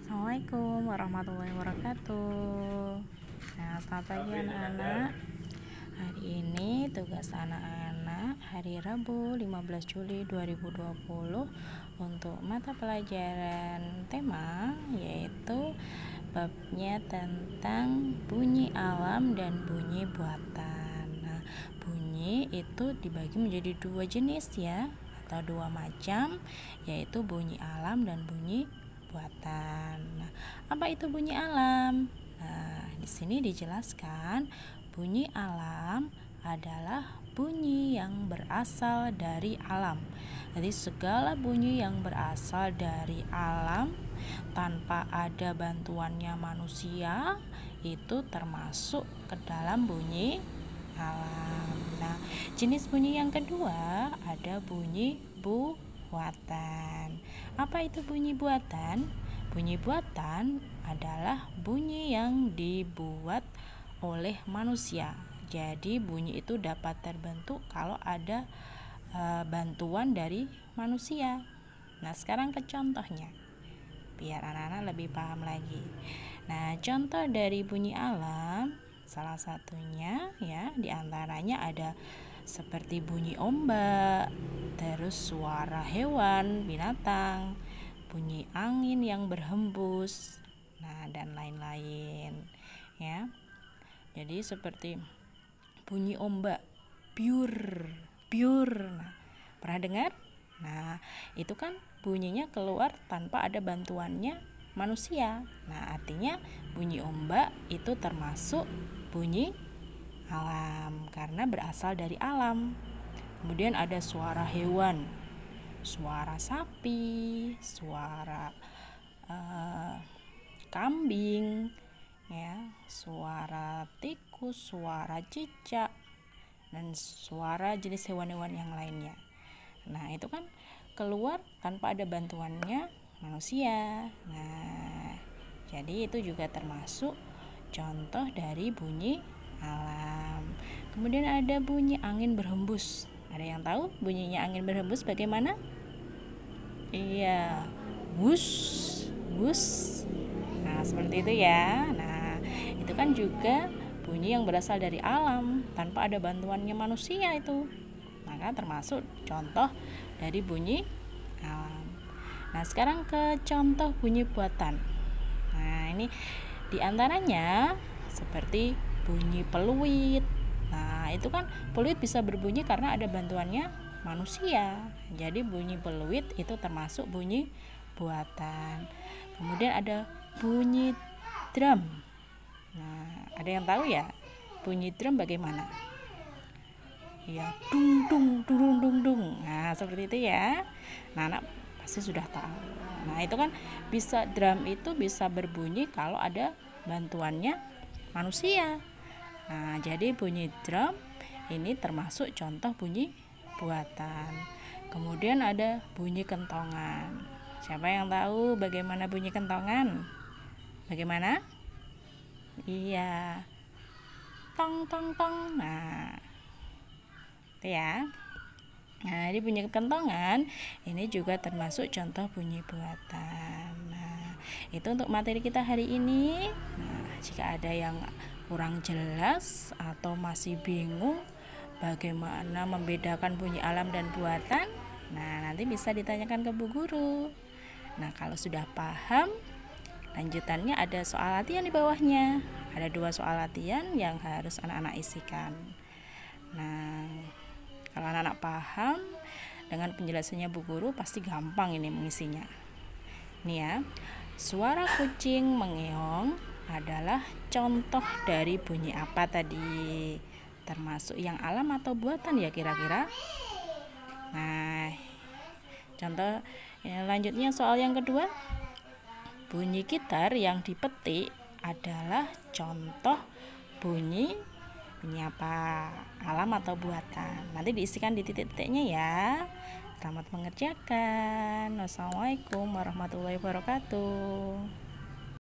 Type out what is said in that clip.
Assalamualaikum warahmatullahi wabarakatuh. Nah, selamat pagi anak-anak. Hari ini tugas anak-anak hari Rabu 15 Juli 2020 untuk mata pelajaran tema yaitu babnya tentang bunyi alam dan bunyi buatan. Nah, bunyi itu dibagi menjadi dua jenis ya, atau dua macam, yaitu bunyi alam dan bunyi buatan. Nah, apa itu bunyi alam? Nah, di sini dijelaskan bunyi alam adalah bunyi yang berasal dari alam. Jadi segala bunyi yang berasal dari alam tanpa ada bantuannya manusia itu termasuk ke dalam bunyi alam. Nah, jenis bunyi yang kedua ada bunyi buatan. Apa itu bunyi buatan? Bunyi buatan adalah bunyi yang dibuat oleh manusia. Jadi bunyi itu dapat terbentuk kalau ada bantuan dari manusia. Nah, sekarang ke contohnya biar anak-anak lebih paham lagi. Nah, contoh dari bunyi alam salah satunya ya, diantaranya ada seperti bunyi ombak, terus suara hewan, binatang, bunyi angin yang berhembus, nah dan lain-lain ya. Jadi seperti bunyi ombak, biur, biur. Nah, pernah dengar? Nah, itu kan bunyinya keluar tanpa ada bantuannya manusia. Nah, artinya bunyi ombak itu termasuk bunyi alam karena berasal dari alam. Kemudian ada suara hewan, suara sapi, suara kambing, ya, suara tikus, suara cicak, dan suara jenis hewan-hewan yang lainnya. Nah, itu kan keluar tanpa ada bantuannya manusia. Nah, jadi itu juga termasuk contoh dari bunyi alam. Kemudian ada bunyi angin berhembus. Ada yang tahu bunyinya angin berhembus bagaimana? Iya, wus, wus. Nah, seperti itu ya. Nah, itu kan juga bunyi yang berasal dari alam tanpa ada bantuannya manusia itu. Maka termasuk contoh dari bunyi alam. Nah, sekarang ke contoh bunyi buatan. Nah, ini diantaranya seperti bunyi peluit. Nah, itu kan peluit bisa berbunyi karena ada bantuannya manusia. Jadi bunyi peluit itu termasuk bunyi buatan. Kemudian ada bunyi drum. Nah, ada yang tahu ya bunyi drum bagaimana? Ya, dung dung dung dung dung. Nah, seperti itu ya. Nah, anak pasti sudah tahu. Nah, itu kan bisa, drum itu bisa berbunyi kalau ada bantuannya manusia. Nah, jadi bunyi drum ini termasuk contoh bunyi buatan. Kemudian ada bunyi kentongan. Siapa yang tahu bagaimana bunyi kentongan? Bagaimana? Iya. Tong tong tong. Nah, itu ya. Nah, di bunyi kentongan ini juga termasuk contoh bunyi buatan. Nah, itu untuk materi kita hari ini. Nah, jika ada yang kurang jelas atau masih bingung bagaimana membedakan bunyi alam dan buatan, nah nanti bisa ditanyakan ke Bu Guru. Nah, kalau sudah paham, lanjutannya ada soal latihan di bawahnya. Ada 2 soal latihan yang harus anak-anak isikan. Nah, kalau anak-anak paham dengan penjelasannya Bu Guru, pasti gampang ini mengisinya. Nih ya, suara kucing mengeong adalah contoh dari bunyi apa tadi? Termasuk yang alam atau buatan ya kira-kira? Nah, contoh lanjutnya soal yang kedua. Bunyi gitar yang dipetik adalah contoh bunyi apa? Alam atau buatan? Nanti diisikan di titik-titiknya ya. Selamat mengerjakan. Wassalamualaikum warahmatullahi wabarakatuh.